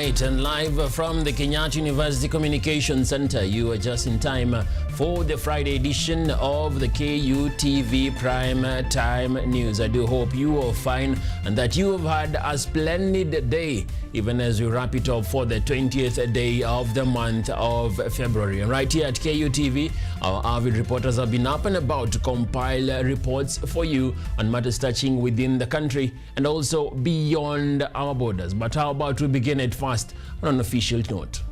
right, and live from the Kenyatta University Communication Center, you are just in time for the Friday edition of the KUTV Prime Time News. I do hope you are fine and that you have had a splendid day, even as we wrap it up for the 20th day of the month of February. And right here at KUTV, our avid reporters have been up and about to compile reports for you on matters touching within the country and also beyond our borders. But how about we begin it first on an official note?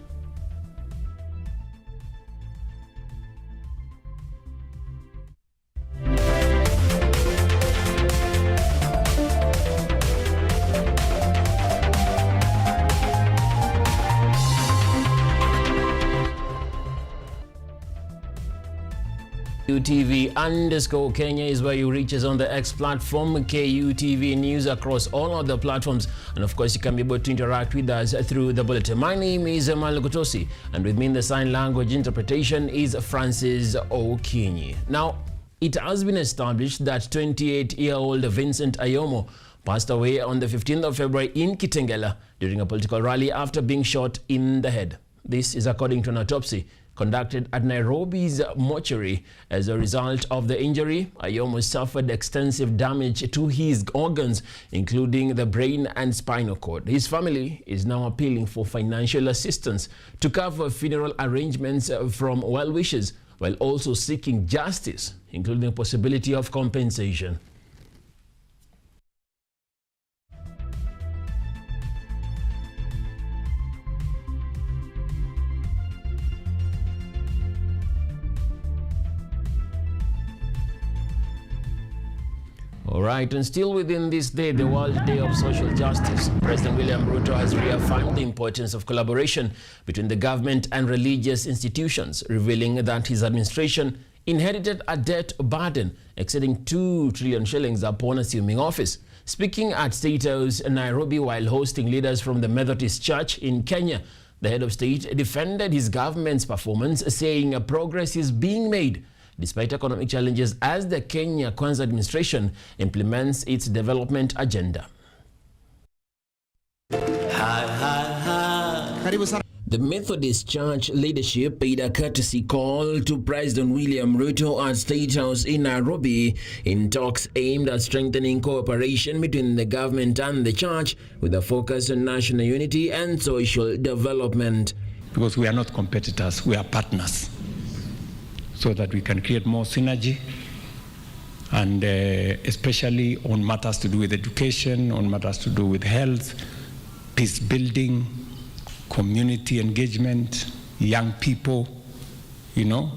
KUTV_Kenya is where you reach us on the X platform, KUTV News across all other platforms, and of course you can be able to interact with us through the bulletin. My name is Emanuel, Kutosi, and with me in the sign language interpretation is Francis Okinyi. Now, it has been established that 28-year-old Vincent Ayomo passed away on the 15th of February in Kitengela during a political rally after being shot in the head. This is according to an autopsy conducted at Nairobi's mortuary. As a result of the injury, Ayomo suffered extensive damage to his organs, including the brain and spinal cord. His family is now appealing for financial assistance to cover funeral arrangements from well-wishers, while also seeking justice, including the possibility of compensation. All right, and still within this day, the World Day of Social Justice, President William Ruto has reaffirmed the importance of collaboration between the government and religious institutions, revealing that his administration inherited a debt burden exceeding 2 trillion shillings upon assuming office. Speaking at State House in Nairobi while hosting leaders from the Methodist Church in Kenya, the head of state defended his government's performance, saying progress is being made despite economic challenges as the Kenya Kwanza administration implements its development agenda. The Methodist Church leadership paid a courtesy call to President William Ruto at State House in Nairobi in talks aimed at strengthening cooperation between the government and the church with a focus on national unity and social development. Because we are not competitors, we are partners, so that we can create more synergy, and especially on matters to do with education, on matters to do with health, peace building, community engagement, young people. You know,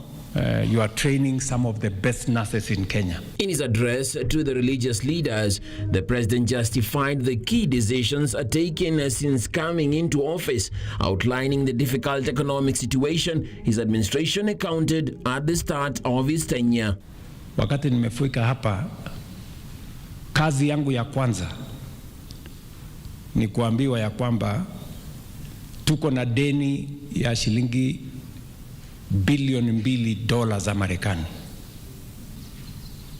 you are training some of the best nurses in Kenya. In his address to the religious leaders, the president justified the key decisions taken since coming into office, outlining the difficult economic situation his administration encountered at the start of his tenure. Wakati nimefika hapa, kazi yangu ya kwanza ni kuambiwa ya kwamba tuko na deni ya shilingi bilioni $2 za Marekani.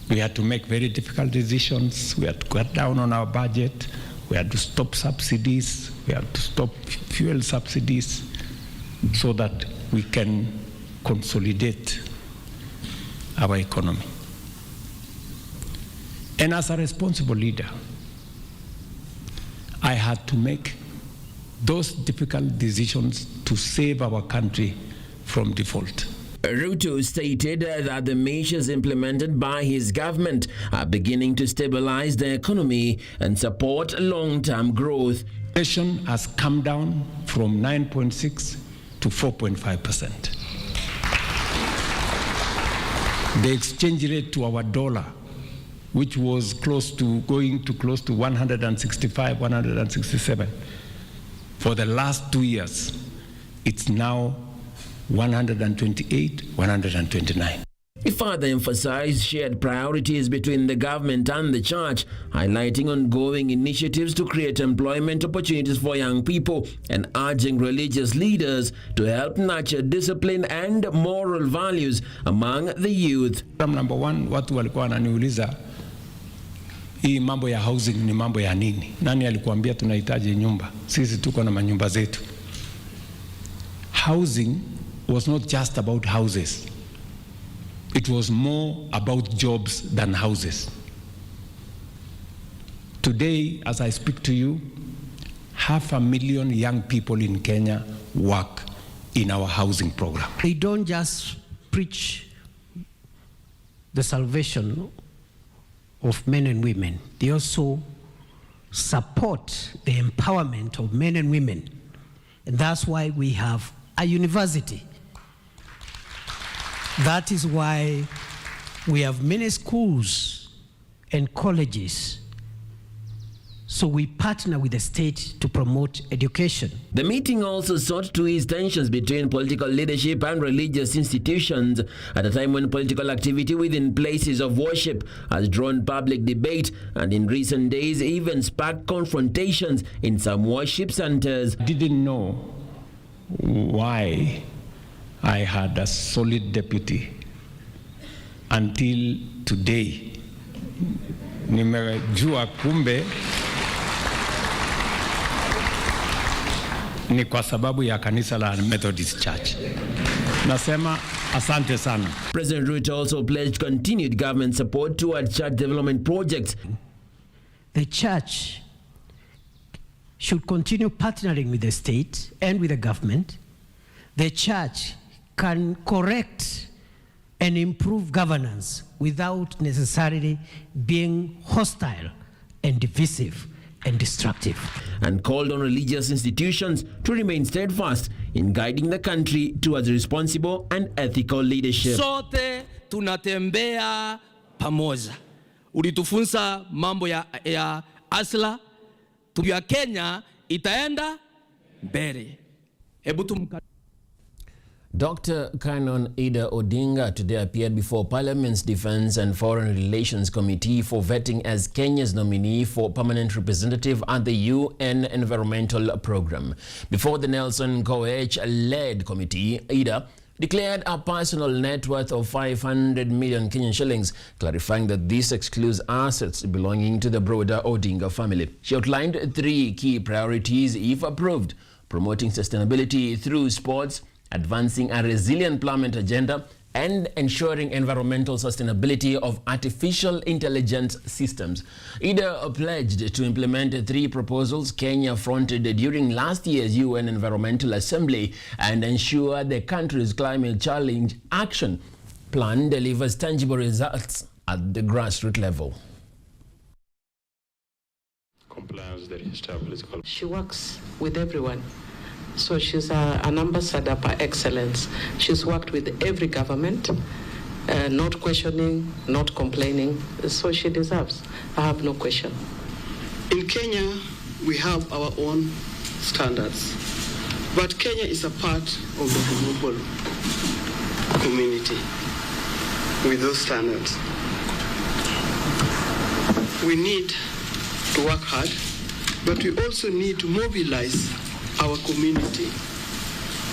We had to make very difficult decisions. We had to cut down on our budget. We had to stop subsidies. We had to stop fuel subsidies so that we can consolidate our economy. And as a responsible leader, I had to make those difficult decisions to save our country from default. Ruto stated that the measures implemented by his government are beginning to stabilize the economy and support long-term growth. Inflation has come down from 9.6 to 4.5%. The exchange rate to our dollar, which was going to close to 165, 167, for the last 2 years, it's now 128, 129. He further emphasized shared priorities between the government and the church, highlighting ongoing initiatives to create employment opportunities for young people and urging religious leaders to help nurture discipline and moral values among the youth. Number one, watu walikuwa wananiuliza hii mambo ya housing ni mambo ya nini? Nani alikuambia tunahitaji nyumba? Sisi tuko na manyumba zetu. Housing was not just about houses. It was more about jobs than houses. Today, as I speak to you, 500,000 young people in Kenya work in our housing program. They don't just preach the salvation of men and women. They also support the empowerment of men and women. And that's why we have a university. That is why we have many schools and colleges. So we partner with the state to promote education. The meeting also sought to ease tensions between political leadership and religious institutions at a time when political activity within places of worship has drawn public debate and in recent days even sparked confrontations in some worship centers. Didn't know why I had a solid deputy until today. Nimejua kumbe ni kwa sababu ya kanisa la Methodist Church. Nasema asante sana. President Ruto also pledged continued government support toward church development projects. The church should continue partnering with the state and with the government. The church can correct and improve governance without necessarily being hostile and divisive and destructive. And called on religious institutions to remain steadfast in guiding the country towards responsible and ethical leadership. Sote tunatembea pamoja. Ulitufunza mambo ya asla, ya Kenya itaenda mbele. Dr. Canon Ida Odinga today appeared before Parliament's Defence and Foreign Relations Committee for vetting as Kenya's nominee for permanent representative at the UN Environmental Programme. Before the Nelson Koech-led committee, Ida declared a personal net worth of 500 million Kenyan shillings, clarifying that this excludes assets belonging to the broader Odinga family. She outlined 3 key priorities if approved: promoting sustainability through sports, advancing a resilient employment agenda, and ensuring environmental sustainability of artificial intelligence systems. Ida pledged to implement 3 proposals Kenya fronted during last year's UN Environmental Assembly and ensure the country's climate challenge action plan delivers tangible results at the grassroots level. Compliance, the register of political. She works with everyone. So she's an ambassador by excellence. She's worked with every government, not questioning, not complaining. So she deserves. I have no question. In Kenya, we have our own standards. But Kenya is a part of the global community with those standards. We need to work hard, but we also need to mobilize our community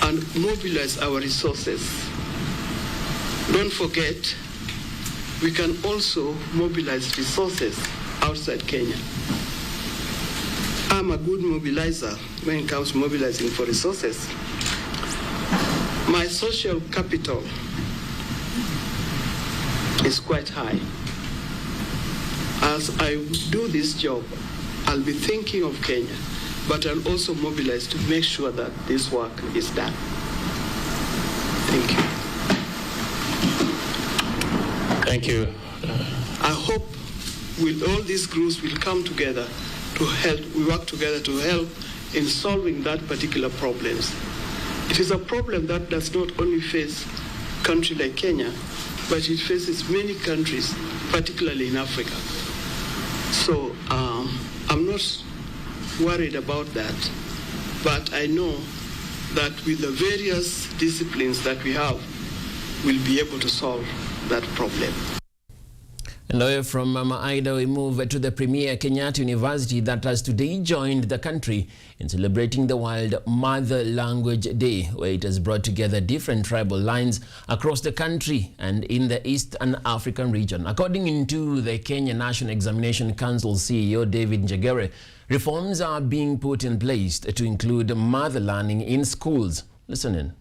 and mobilize our resources. Don't forget, we can also mobilize resources outside Kenya. I'm a good mobilizer when it comes to mobilizing for resources. My social capital is quite high. As I do this job, I'll be thinking of Kenya, but I'll also mobilize to make sure that this work is done. Thank you. Thank you. I hope all these groups will come together to help, we work together to help in solving that particular problems. It is a problem that does not only face a country like Kenya, but it faces many countries, particularly in Africa. So I'm not worried about that, but I know that with the various disciplines that we have, we'll be able to solve that problem. And away from Mama Ida, we move to the premier Kenyatta University that has today joined the country in celebrating the World Mother Language Day, where it has brought together different tribal lines across the country and in the East and African region. According to the Kenya National Examination Council CEO David Njegere, reforms are being put in place to include mother learning in schools. Listen in.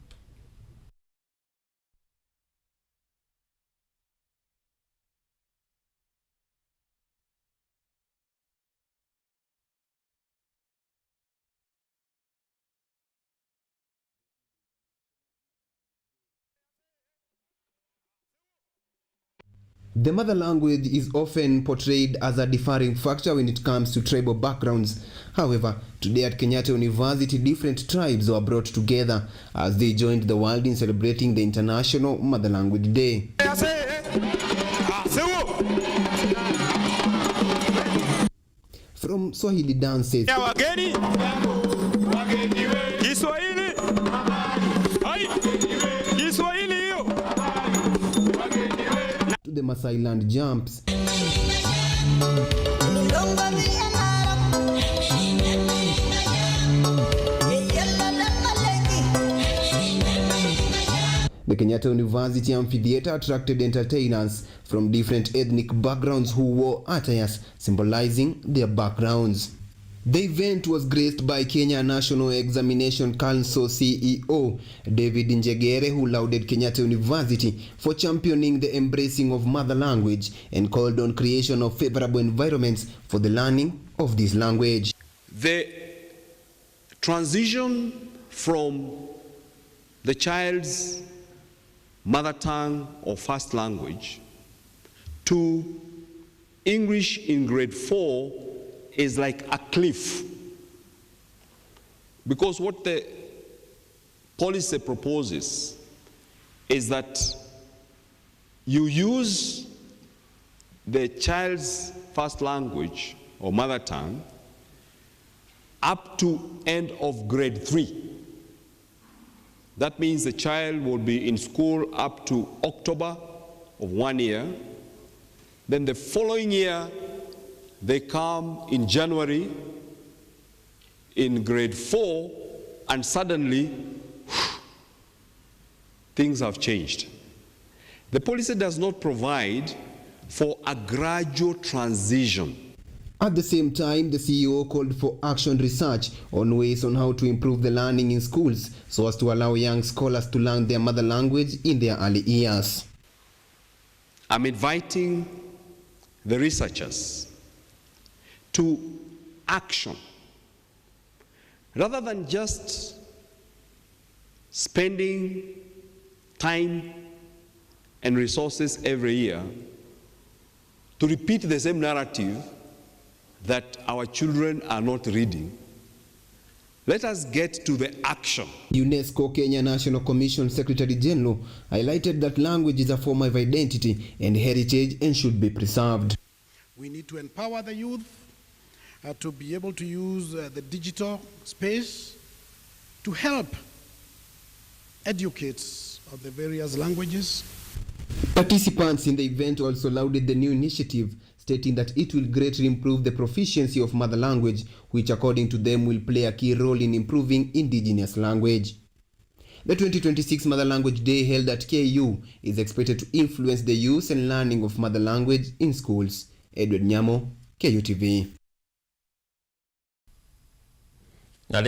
The mother language is often portrayed as a differing factor when it comes to tribal backgrounds. However, today at Kenyatta University, different tribes were brought together as they joined the world in celebrating the International Mother Language Day. From Swahili dances to the Maasai land jumps, the Kenyatta University Amphitheatre attracted entertainers from different ethnic backgrounds who wore attires symbolizing their backgrounds. The event was graced by Kenya National Examination Council CEO David Njegere, who lauded Kenyatta University for championing the embracing of mother language and called on creation of favorable environments for the learning of this language. The transition from the child's mother tongue or first language to English in grade 4 is like a cliff, because what the policy proposes is that you use the child's first language or mother tongue up to end of grade 3. That means the child will be in school up to October of 1 year. Then the following year, they come in January in grade 4, and suddenly things have changed. The policy does not provide for a gradual transition. At the same time, the CEO called for action research on ways on how to improve the learning in schools so as to allow young scholars to learn their mother language in their early years. I'm inviting the researchers to action, rather than just spending time and resources every year to repeat the same narrative that our children are not reading. Let us get to the action. UNESCO Kenya National Commission Secretary General highlighted that language is a form of identity and heritage and should be preserved. We need to empower the youth to be able to use the digital space to help educate on the various languages. Participants in the event also lauded the new initiative, stating that it will greatly improve the proficiency of mother language, which according to them will play a key role in improving indigenous language. The 2026 Mother Language Day held at KU is expected to influence the use and learning of mother language in schools. Edward Nyamo, KUTV. How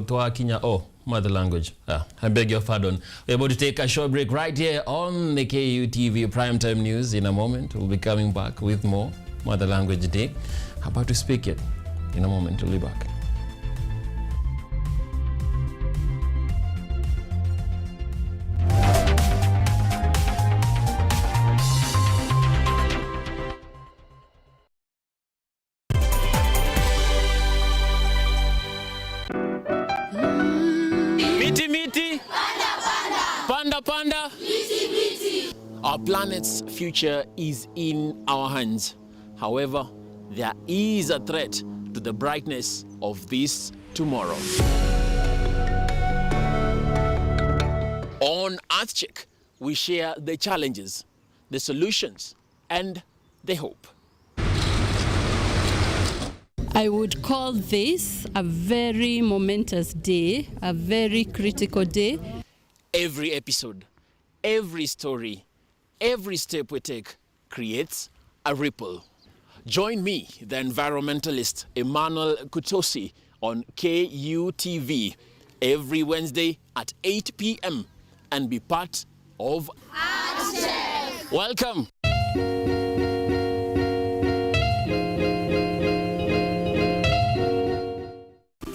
to Kenya mother language. I beg your pardon. We're about to take a short break right here on the KUTV Primetime News. In a moment, we'll be coming back with more Mother Language Day. How about to speak it? In a moment, we'll be back. Panda. Our planet's future is in our hands. However, there is a threat to the brightness of this tomorrow. On Earth Check, we share the challenges, the solutions, and they hope. I would call this a very momentous day, a very critical day. Every episode, every story, every step we take creates a ripple. Join me, the environmentalist Emanuel Kutosi, on KUTV every Wednesday at 8 p.m. and be part of Action. Welcome.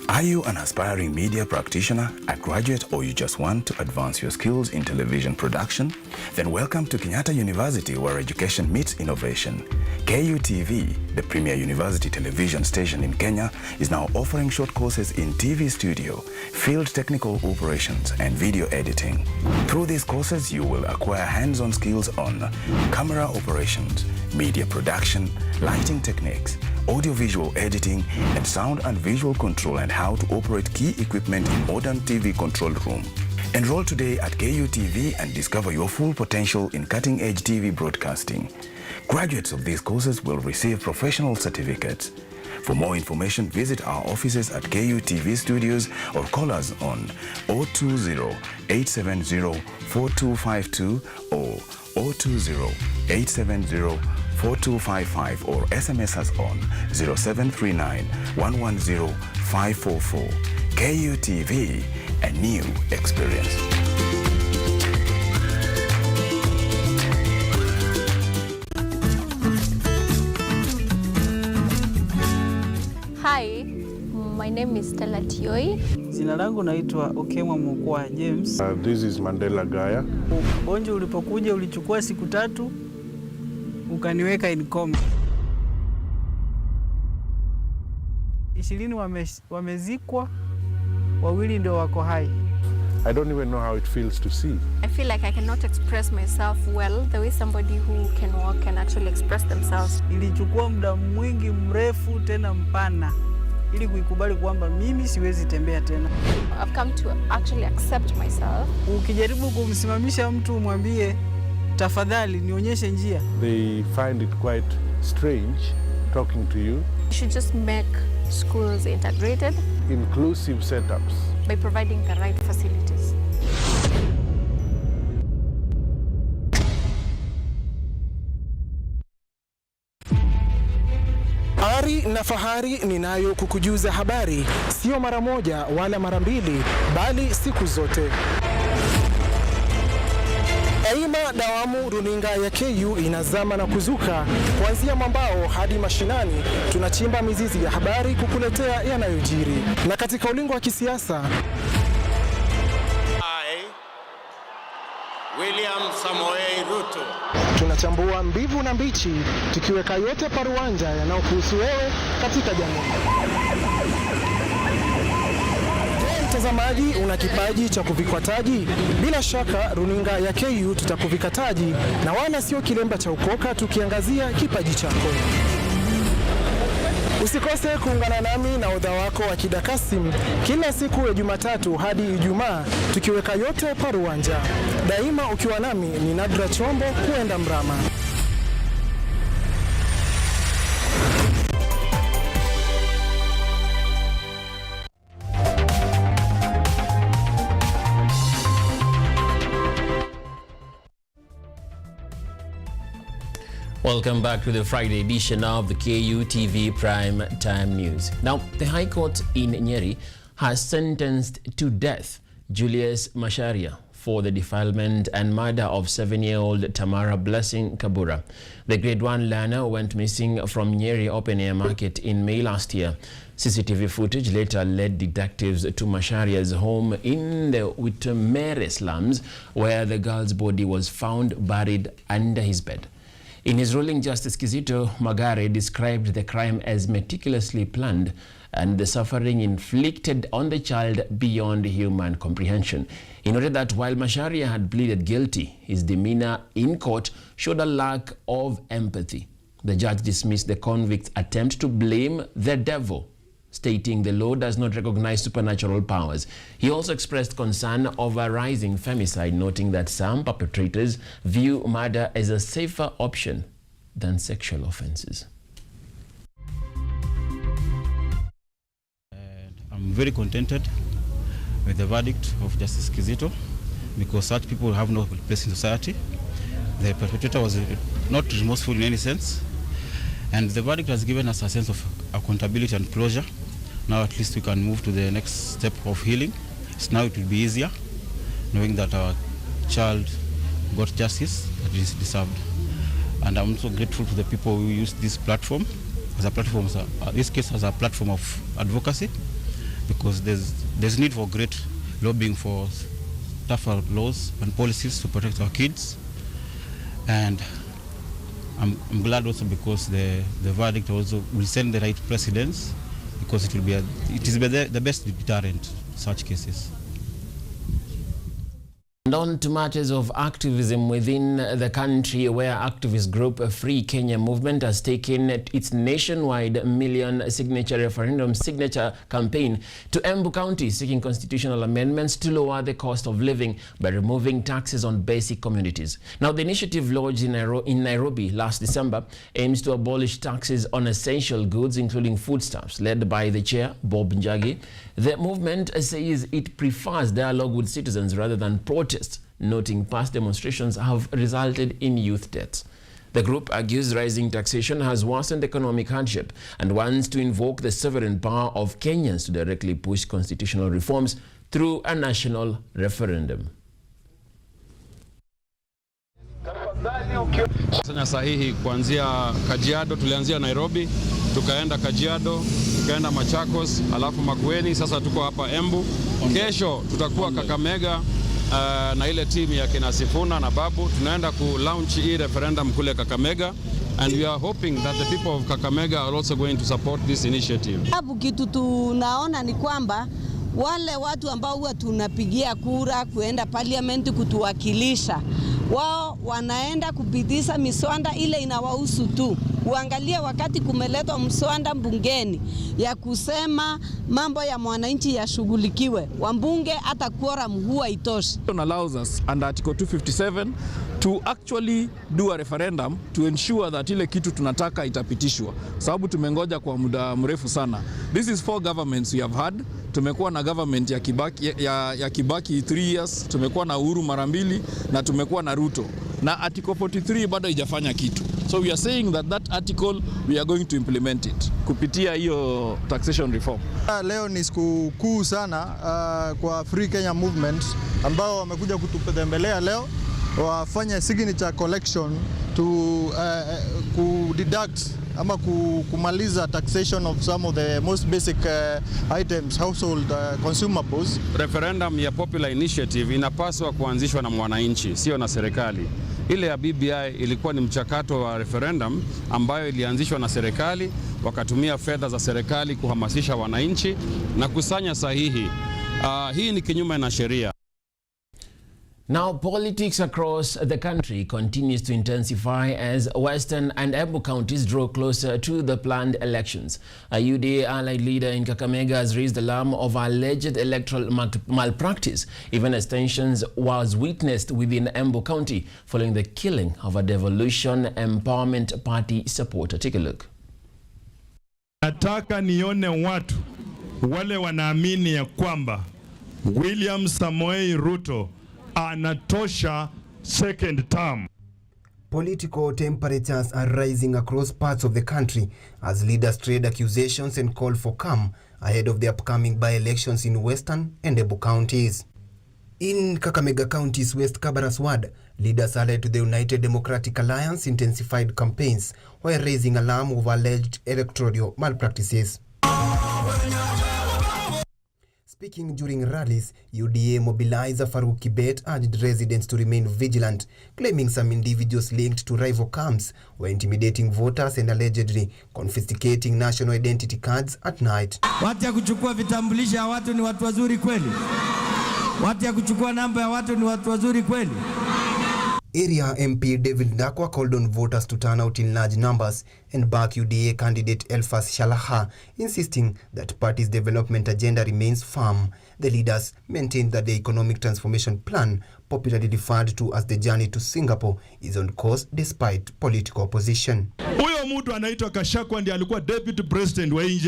Are you an aspiring media practitioner, a graduate, or you just want to advance your skills in television production? Then welcome to Kenyatta University, where education meets innovation. KUTV, the premier university television station in Kenya, is now offering short courses in TV studio, field technical operations, and video editing. Through these courses, you will acquire hands-on skills on camera operations, media production, lighting techniques, audiovisual editing, and sound and visual control, and how to operate key equipment in modern TV control room. Enroll today at KUTV and discover your full potential in cutting-edge TV broadcasting. Graduates of these courses will receive professional certificates. For more information, visit our offices at KUTV Studios or call us on 020-870-4252 or 020-870-4255 or SMS us on 0739-110-544. KUTV, a new experience. Hi, my name is Stella Tioi. Jina langu naitwa Okemwa Mukwa James. This is Mandela Gaya. Ugonjwa ulipokuja ulichukua siku 3 ukaniweka in coma. 20 wamezikwa, 2 ndio wako hai. I don't even know how it feels to see. I feel like I cannot express myself well the way somebody who can walk can actually express themselves. Ilichukua muda mwingi mrefu tena mpana ili kuikubali kwamba mimi siwezi tembea tena. I've come to actually accept myself. Ukijaribu kumsimamisha mtu umwambie tafadhali nionyeshe njia, They find it quite strange talking to you. You should just make schools integrated. Inclusive setups. By providing the right facilities. Ari na fahari ninayo kukujuza habari, sio mara moja wala mara mbili, bali siku zote. Daima dawamu runinga ya KU inazama na kuzuka, kuanzia mwambao hadi mashinani. Tunachimba mizizi ya habari kukuletea yanayojiri. Na katika ulingo wa kisiasa, William Samoei Ruto, tunachambua mbivu na mbichi, tukiweka yote paruanja yanayokuhusu wewe katika jamii. Mtazamaji, una kipaji cha kuvikwa taji? Bila shaka runinga ya KU tutakuvika taji, na wala sio kilemba cha ukoka, tukiangazia kipaji chako. Usikose kuungana nami na odha wako Akida Kasim kila siku ya Jumatatu hadi Ijumaa, tukiweka yote paruanja. Daima ukiwa nami ni Nadra Chombo kuenda mrama. Welcome back to the Friday edition of the KUTV Prime Time News. Now, the High Court in Nyeri has sentenced to death Julius Macharia for the defilement and murder of 7-year-old Tamara Blessing Kabura. The grade 1 learner went missing from Nyeri Open Air Market in May last year. CCTV footage later led detectives to Macharia's home in the Witemere slums, where the girl's body was found buried under his bed. In his ruling, Justice Kizito Magare described the crime as meticulously planned and the suffering inflicted on the child beyond human comprehension. He noted that while Macharia had pleaded guilty, his demeanor in court showed a lack of empathy. The judge dismissed the convict's attempt to blame the devil, stating the law does not recognize supernatural powers. He also expressed concern over rising femicide, noting that some perpetrators view murder as a safer option than sexual offenses. I'm very contented with the verdict of Justice Kizito because such people have no place in society. The perpetrator was not remorseful in any sense, and the verdict has given us a sense of accountability and closure. Now at least we can move to the next step of healing. So now it will be easier knowing that our child got justice that is deserved. And I'm also grateful to the people who used this platform as a platform, this case as a platform of advocacy, because there's need for great lobbying for tougher laws and policies to protect our kids. And I'm glad also because the verdict also will send the right precedents, because it is the best deterrent to such cases. And on to matters of activism within the country, where activist group Free Kenya Movement has taken its nationwide million signature referendum signature campaign to Embu County, seeking constitutional amendments to lower the cost of living by removing taxes on basic commodities. Now, the initiative launched in Nairobi last December aims to abolish taxes on essential goods, including foodstuffs. Led by the chair, Bob Njagi, the movement says it prefers dialogue with citizens rather than protest, noting past demonstrations have resulted in youth deaths. The group argues rising taxation has worsened economic hardship and wants to invoke the sovereign power of Kenyans to directly push constitutional reforms through a national referendum. Sanya sahihi kuanzia Kajiado, tulianzia Nairobi, tukaenda Kajiado, tukaenda Machakos, alafu Makueni, sasa tuko hapa Embu. Kesho tutakuwa Kakamega na ile timu ya kina Sifuna na Babu, tunaenda ku launch hii referendum kule Kakamega, and we are hoping that the people of Kakamega are also going to support this initiative. Sababu kitu tunaona ni kwamba wale watu ambao huwa tunapigia kura kuenda parliament kutuwakilisha, wao wanaenda kupitisha miswanda ile inawahusu tu. Uangalie wakati kumeletwa mswanda bungeni ya kusema mambo ya mwananchi yashughulikiwe, wambunge hata quorum huwa itoshi. It allows us under Article 257 to actually do a referendum to ensure that ile kitu tunataka itapitishwa, sababu tumengoja kwa muda mrefu sana. This is 4 governments we have had. Tumekuwa na government ya Kibaki 3 years, tumekuwa na Uhuru mara 2 na tumekuwa na Ruto, na Article 43 bado haijafanya kitu. So we are saying that article we are going to implement it kupitia hiyo taxation reform. Leo ni siku kuu sana kwa Free Kenya Movement ambao wamekuja kututembelea leo, wafanya signature collection to deduct ama kumaliza taxation of some of the most basic items, household consumables. Referendum ya popular initiative inapaswa kuanzishwa na mwananchi, sio na serikali. Ile ya BBI ilikuwa ni mchakato wa referendum ambayo ilianzishwa na serikali, wakatumia fedha za serikali kuhamasisha wananchi na kusanya sahihi. Hii ni kinyume na sheria. Now, politics across the country continues to intensify as Western and Embu counties draw closer to the planned elections. A UDA allied leader in Kakamega has raised the alarm of alleged electoral malpractice, even as tensions was witnessed within Embu County following the killing of a Devolution Empowerment Party supporter. Take a look. Nataka nione watu wale wanaamini ya kwamba William Samoei Ruto anatosha second term. Political temperatures are rising across parts of the country as leaders trade accusations and call for calm ahead of the upcoming by-elections in Western and Embu counties. In Kakamega County's West Kabaras ward, leaders allied to the United Democratic Alliance intensified campaigns while raising alarm over alleged electoral malpractices. Speaking during rallies, UDA mobilizer Farouk Kibet urged residents to remain vigilant, claiming some individuals linked to rival camps were intimidating voters and allegedly confiscating national identity cards at night. Watu ya kuchukua vitambulisho ya watu ni watu wazuri kweli? Watu ya kuchukua namba ya watu ni watu wazuri kweli? Area MP David Ndakwa called on voters to turn out in large numbers and back UDA candidate Elfas Shalaha, insisting that party's development agenda remains firm. The leaders maintained that the economic transformation plan, popularly referred to as the journey to Singapore, is on course despite political opposition. Huyo mtu anaitwa Kashakwa ndiye alikuwa deputy president wa nchi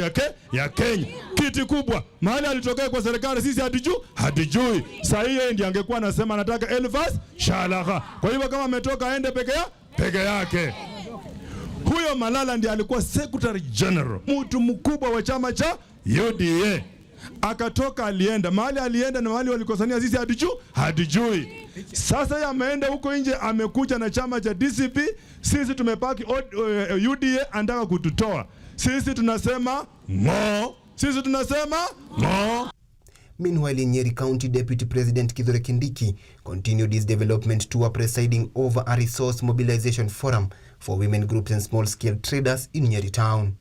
ya Kenya. Kiti kubwa. Mahali alitokea kwa serikali sisi hatujui. Sasa yeye ndiye angekuwa anasema anataka Elfas Shalaha. Kwa hivyo kama ametoka aende peke yake. Huyo Malala ndiye alikuwa secretary general, mtu mkubwa wa chama cha UDA. Akatoka alienda. Mahali alienda na mahali walikosania sisi hatujui. Sasa yeye ameenda huko nje, amekuja na chama cha DCP. Sisi tumepaki UDA anataka kututoa. Sisi tunasema no. Meanwhile, in Nyeri County, Deputy President Kithure Kindiki continued his development tour, presiding over a resource mobilization forum for women groups and small-scale traders in Nyeri town.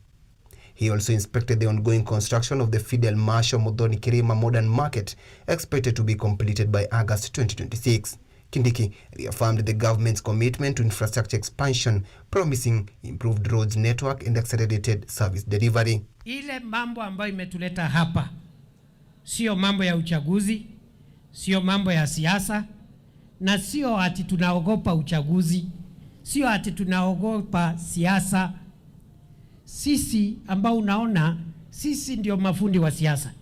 He also inspected the ongoing construction of the Fidel Marshall Modoni Kirima Modern Market, expected to be completed by August 2026. Kindiki reaffirmed the government's commitment to infrastructure expansion, promising improved roads network and accelerated service delivery. Ile mambo ambayo imetuleta hapa sio mambo ya uchaguzi, sio mambo ya siasa, na sio ati tunaogopa uchaguzi, sio ati tunaogopa siasa. Sisi ambao unaona sisi ndio mafundi wa siasa.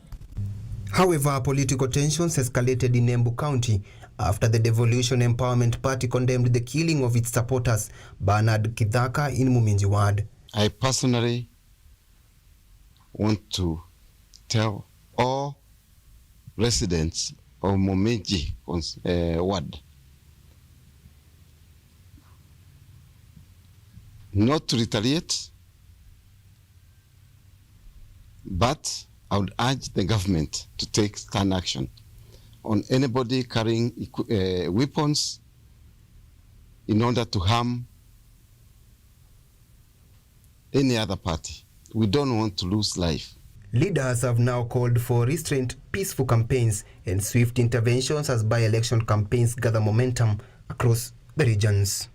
However, political tensions escalated in Embu County after the Devolution Empowerment Party condemned the killing of its supporters, Bernard Kidhaka, in Muminji Ward. I personally want to tell all residents of Muminji Ward not to retaliate, but I would urge the government to take stern action on anybody carrying weapons in order to harm any other party. We don't want to lose life. Leaders have now called for restrained, peaceful campaigns and swift interventions as by-election campaigns gather momentum across the regions.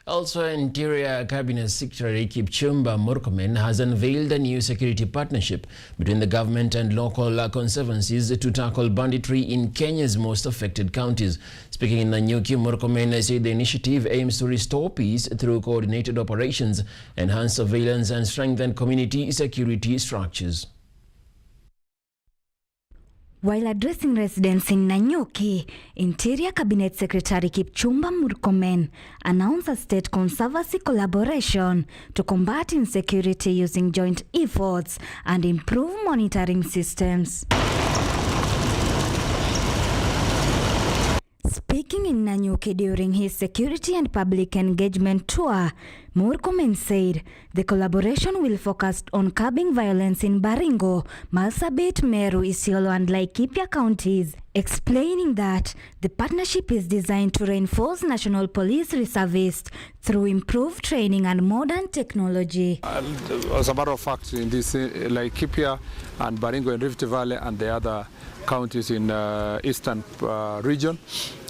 Also, Interior Cabinet Secretary Kipchumba Murkomen has unveiled a new security partnership between the government and local conservancies to tackle banditry in Kenya's most affected counties. Speaking in Nanyuki, Murkomen said the initiative aims to restore peace through coordinated operations, enhance surveillance and strengthen community security structures. While addressing residents in Nanyuki, Interior Cabinet Secretary Kipchumba Murkomen announced a state conservancy collaboration to combat insecurity using joint efforts and improve monitoring systems. Speaking in Nanyuki during his security and public engagement tour, Murkomen said the collaboration will focus on curbing violence in Baringo, Marsabit, Meru, Isiolo and Laikipia counties, explaining that the partnership is designed to reinforce National Police reservists through improved training and modern technology. As a matter of fact, in this Laikipia and Baringo and Rift Valley and the other counties in eastern region,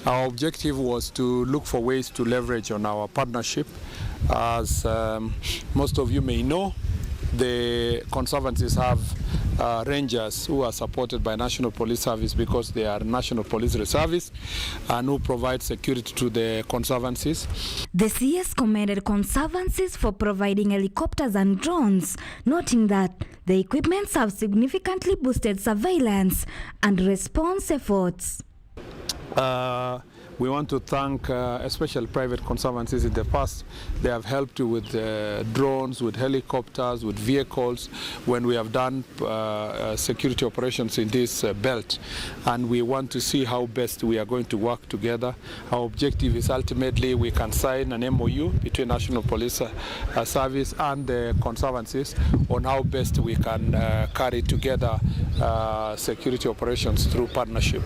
our objective was to look for ways to leverage on our partnership. As most of you may know, the conservancies have rangers who are supported by National Police Service because they are National Police Reservists and who provide security to the conservancies. The CS commended conservancies for providing helicopters and drones, noting that the equipments have significantly boosted surveillance and response efforts. We want to thank especially private conservancies. In the past, they have helped you with drones, with helicopters, with vehicles when we have done security operations in this belt. And we want to see how best we are going to work together. Our objective is ultimately we can sign an MOU between National Police Service and the conservancies on how best we can carry together security operations through partnership.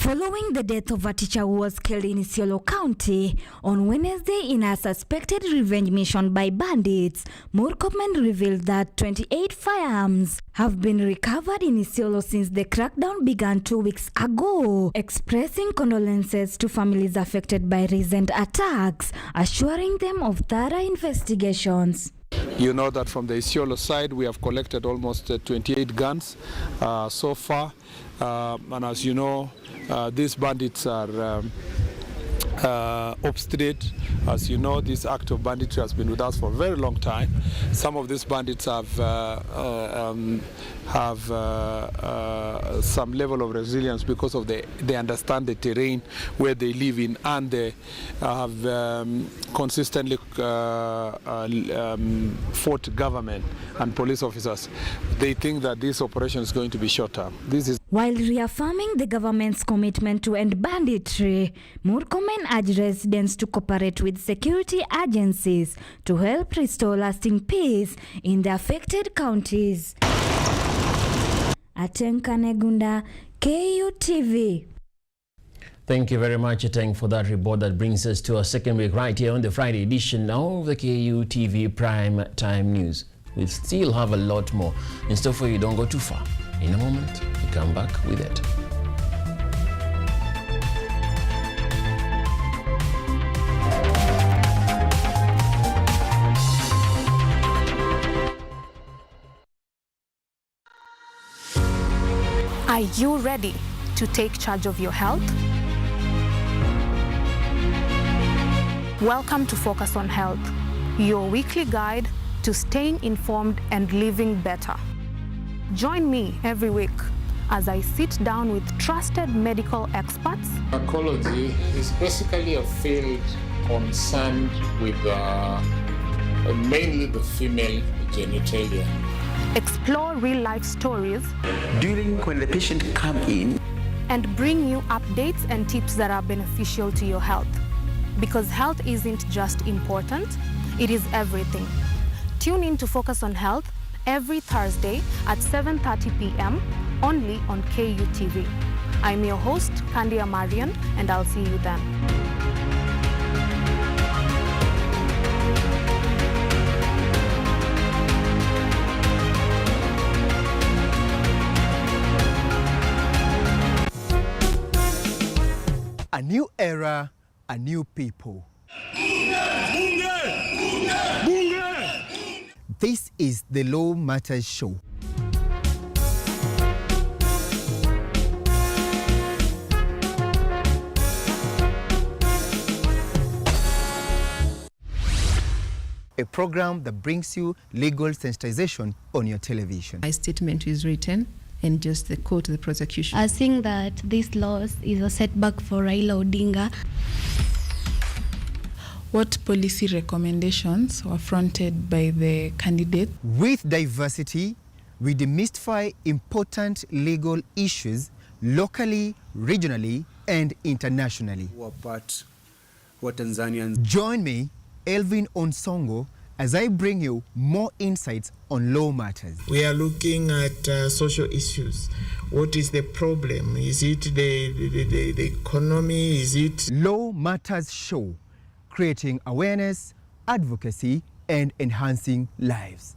Following the death of a teacher who was killed in Isiolo County on Wednesday in a suspected revenge mission by bandits, Murkomen revealed that 28 firearms have been recovered in Isiolo since the crackdown began 2 weeks ago, expressing condolences to families affected by recent attacks, assuring them of thorough investigations. You know that from the Isiolo side, we have collected almost 28 guns so far. And as you know, these bandits are obstinate. As you know, this act of banditry has been with us for a very long time. Some of these bandits have some level of resilience because of they understand the terrain where they live in, and they have consistently fought government and police officers. They think that this operation is going to be short term. While reaffirming the government's commitment to end banditry, Murkomen urged residents to cooperate with security agencies to help restore lasting peace in the affected counties. Atenka Negunda, KUTV. Thank you very much, Ateng, for that report. That brings us to our second week right here on the Friday edition of the KUTV Prime Time News. We still have a lot more in store for you. Don't go too far. In a moment, we come back with it. Are you ready to take charge of your health? Welcome to Focus on Health, your weekly guide to staying informed and living better. Join me every week as I sit down with trusted medical experts. Gynecology is basically a field concerned with mainly the female genitalia. Explore real-life stories during when the patient come in, and bring you updates and tips that are beneficial to your health. Because health isn't just important, it is everything. Tune in to Focus on Health every Thursday at 7:30 p.m. only on KUTV. I'm your host, Kandia Marian, and I'll see you then. A new era, a new people. This is the Law Matters Show. A program that brings you legal sensitization on your television. My statement is written and just the quote the prosecution. I think that this loss is a setback for Raila Odinga. What policy recommendations were fronted by the candidate? With diversity, we demystify important legal issues locally, regionally, and internationally. What Tanzanians. Join me, Elvin Onsongo, as I bring you more insights on law matters. We are looking at social issues. What is the problem? Is it the economy? Is it... Law Matters Show, creating awareness, advocacy, and enhancing lives.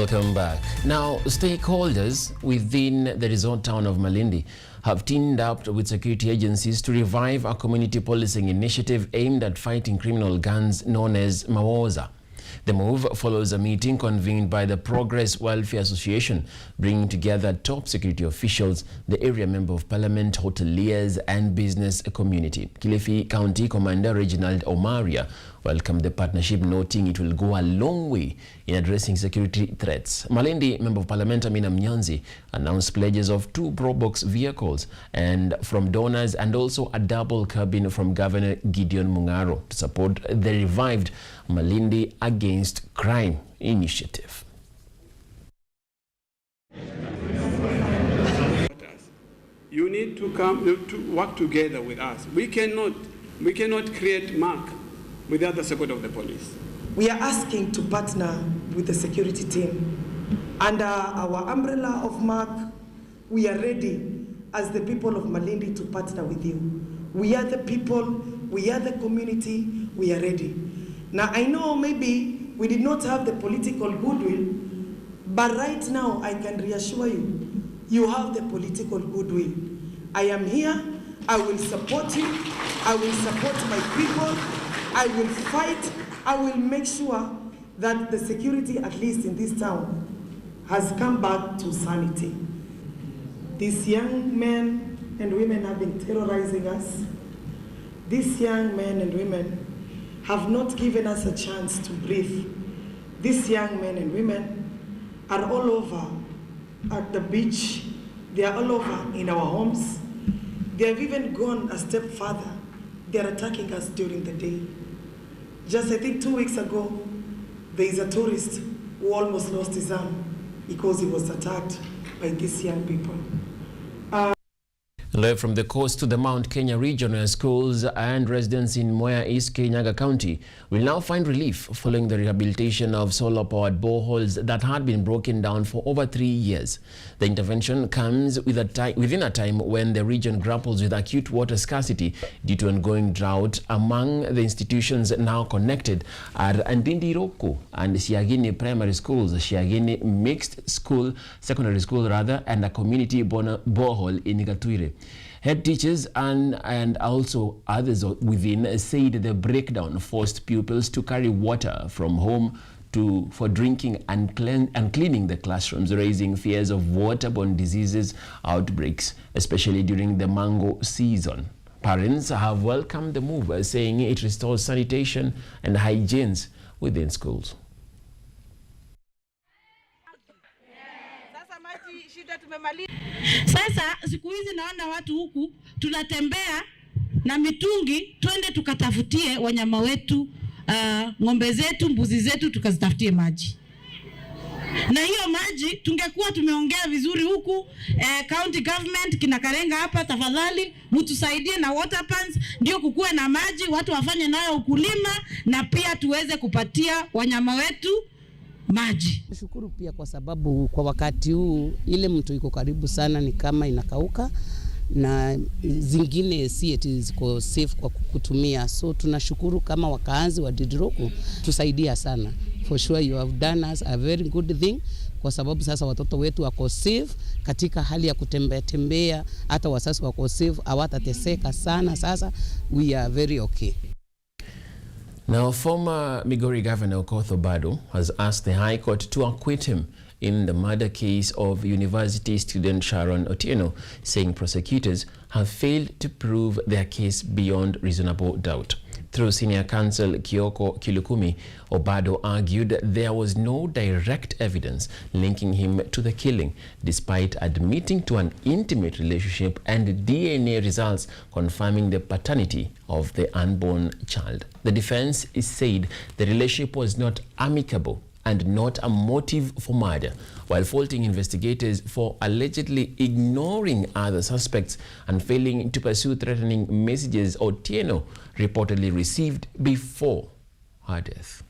Welcome back. Now, stakeholders within the resort town of Malindi have teamed up with security agencies to revive a community policing initiative aimed at fighting criminal gangs known as Mawoza. The move follows a meeting convened by the Progress Welfare Association, bringing together top security officials, the area member of parliament, hoteliers and business community. Kilifi County Commander Reginald Omaria welcomed the partnership, noting it will go a long way in addressing security threats. Malindi Member of Parliament Amina Mnyanzi announced pledges of 2 Probox vehicles and from donors, and also a double cabin from Governor Gideon Mungaro to support the revived Malindi Against Crime initiative. You need to come to work together with us. We cannot create MAC without the support of the police. We are asking to partner with the security team. Under our umbrella of MAC, we are ready as the people of Malindi to partner with you. We are the people, we are the community, we are ready. Now I know maybe we did not have the political goodwill, but right now I can reassure you, you have the political goodwill. I am here, I will support you, I will support my people, I will fight, I will make sure that the security, at least in this town, has come back to sanity. These young men and women have been terrorizing us. These young men and women have not given us a chance to breathe. These young men and women are all over at the beach. They are all over in our homes. They have even gone a step further. They are attacking us during the day. Just I think 2 weeks ago, there is a tourist who almost lost his arm because he was attacked by these young people. Live from the coast to the Mount Kenya region, where schools and residents in Moya East Kirinyaga County will now find relief following the rehabilitation of solar-powered boreholes that had been broken down for over 3 years. The intervention comes within a time when the region grapples with acute water scarcity due to ongoing drought. Among the institutions now connected are Ndindi Roko and Siagini Primary Schools, Siagini Mixed School, Secondary School rather, and a community borehole in Gatwire. Head teachers and also others within said the breakdown forced pupils to carry water from home for drinking and cleaning the classrooms, raising fears of waterborne diseases outbreaks, especially during the mango season. Parents have welcomed the move, saying it restores sanitation and hygiene within schools. Sasa siku hizi naona watu huku tunatembea na mitungi, twende tukatafutie wanyama wetu, ng'ombe zetu, mbuzi zetu, tukazitafutie maji. Na hiyo maji tungekuwa tumeongea vizuri huku, county government kina Karenga hapa, tafadhali mtusaidie na water pans ndio kukuwe na maji, watu wafanye nayo ukulima na pia tuweze kupatia wanyama wetu maji. Nashukuru pia kwa sababu kwa wakati huu ile mto iko karibu sana ni kama inakauka na zingine si eti ziko safe kwa kutumia. So tunashukuru kama wakaanzi wa Didiroko, tusaidia sana. For sure you have done us a very good thing, kwa sababu sasa watoto wetu wako safe katika hali ya kutembea, hata wasasi wako safe, hawatateseka sana. Sasa we are very okay. Now, former Migori Governor Okoth Obado has asked the High Court to acquit him in the murder case of university student Sharon Otieno, saying prosecutors have failed to prove their case beyond reasonable doubt. Through senior counsel Kioko Kilukumi, Obado argued there was no direct evidence linking him to the killing, despite admitting to an intimate relationship and DNA results confirming the paternity of the unborn child. The defense said the relationship was not amicable and not a motive for murder, while faulting investigators for allegedly ignoring other suspects and failing to pursue threatening messages Otieno reportedly received before her death.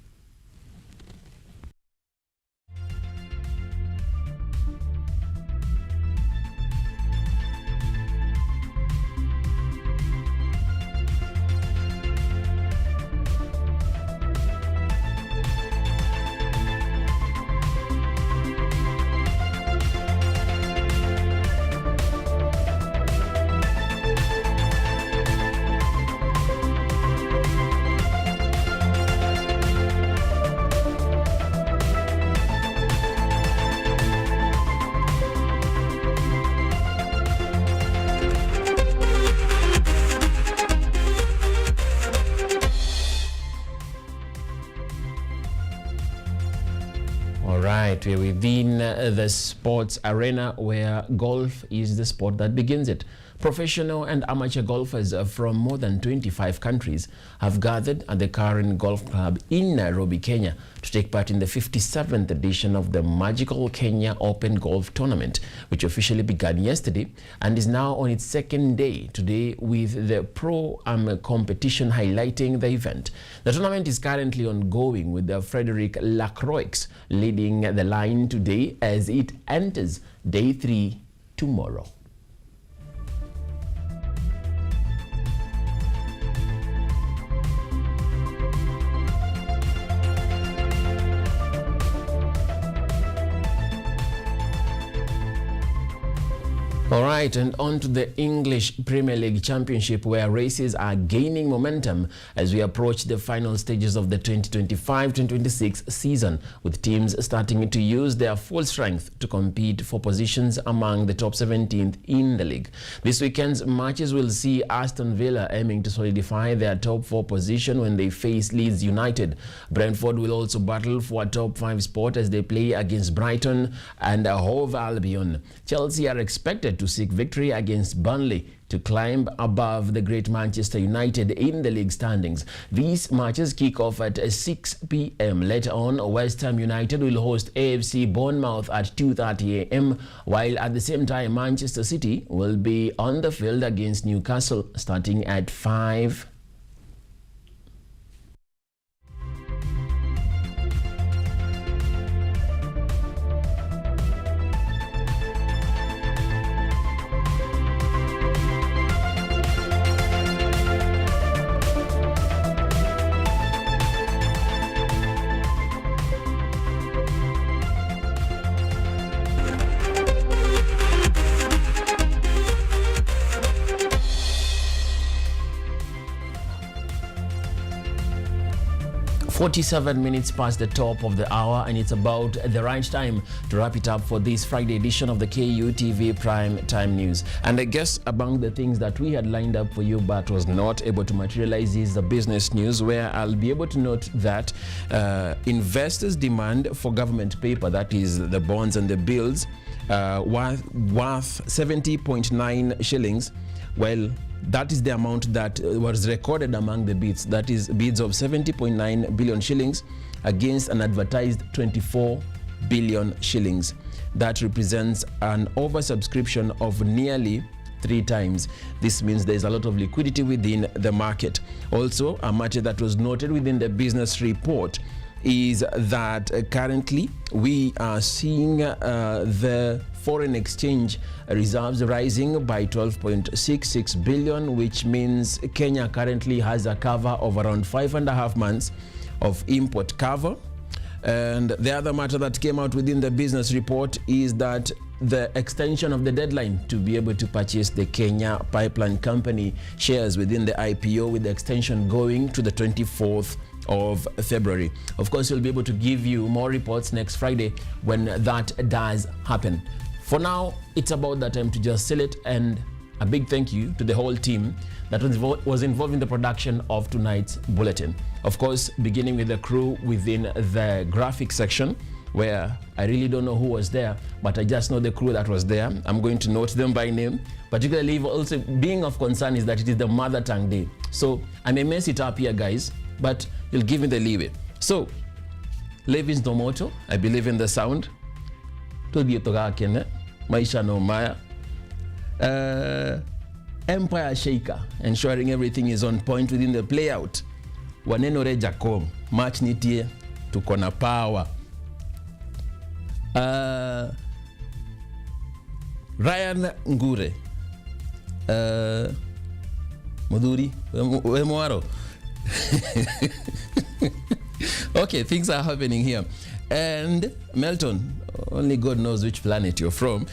right, we're within the sports arena where golf is the sport that begins it. Professional and amateur golfers from more than 25 countries have gathered at the Karen Golf Club in Nairobi, Kenya to take part in the 57th edition of the Magical Kenya Open Golf Tournament, which officially began yesterday and is now on its second day today, with the Pro-Am competition highlighting the event. The tournament is currently ongoing, with Frederick Lacroix leading the line today as it enters day 3 tomorrow. All right, and on to the English Premier League Championship, where races are gaining momentum as we approach the final stages of the 2025-2026 season, with teams starting to use their full strength to compete for positions among the top 17th in the league. This weekend's matches will see Aston Villa aiming to solidify their top 4 position when they face Leeds United. Brentford will also battle for a top 5 spot as they play against Brighton and Hove Albion. Chelsea are expected to seek victory against Burnley to climb above the great Manchester United in the league standings. These matches kick off at 6 p.m. Later on, West Ham United will host AFC Bournemouth at 2:30 a.m., while at the same time Manchester City will be on the field against Newcastle starting at 5. 47 minutes past the top of the hour, and it's about the right time to wrap it up for this Friday edition of the KUTV Prime Time News. And I guess among the things that we had lined up for you but was not able to materialize is the business news, where I'll be able to note that investors' demand for government paper, that is the bonds and the bills, worth 70.9 shillings. Well, that is the amount that was recorded among the bids. That is bids of 70.9 billion shillings against an advertised 24 billion shillings. That represents an oversubscription of nearly 3 times. This means there is a lot of liquidity within the market. Also, a matter that was noted within the business report is that currently we are seeing the foreign exchange reserves rising by 12.66 billion, which means Kenya currently has a cover of around 5.5 months of import cover. And the other matter that came out within the business report is that the extension of the deadline to be able to purchase the Kenya Pipeline Company shares within the IPO, with the extension going to the 24th of February. Of course, we'll be able to give you more reports next Friday when that does happen. For now, it's about that time to just seal it, and a big thank you to the whole team that was involved in the production of tonight's bulletin. Of course, beginning with the crew within the graphic section, where I really don't know who was there, but I just know the crew that was there. I'm going to note them by name. Particularly, also being of concern is that it is the Mother Tongue Day. So I may mess it up here, guys, but you'll give me the leeway. So, Levin's Domoto, I believe in the sound. Maisha no Maya. Empire Shaker, ensuring everything is on point within the playout. Waneno Reja Com, match nitie, tuko na power. Ryan Ngure. Muduri, Wemwaro. Okay, things are happening here. And Melton, only God knows which planet you're from.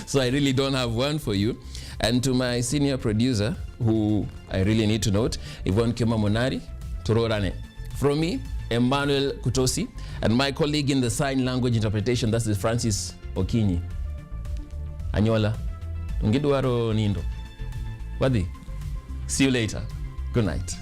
So I really don't have one for you. And to my senior producer, who I really need to note, Yvonne Kema Monari, Turorane. From me, Emanuel Kutosi, and my colleague in the sign language interpretation, that is Francis Okinyi. Anyola, Ngidwaro Nindo. Wadi, see you later. Good night.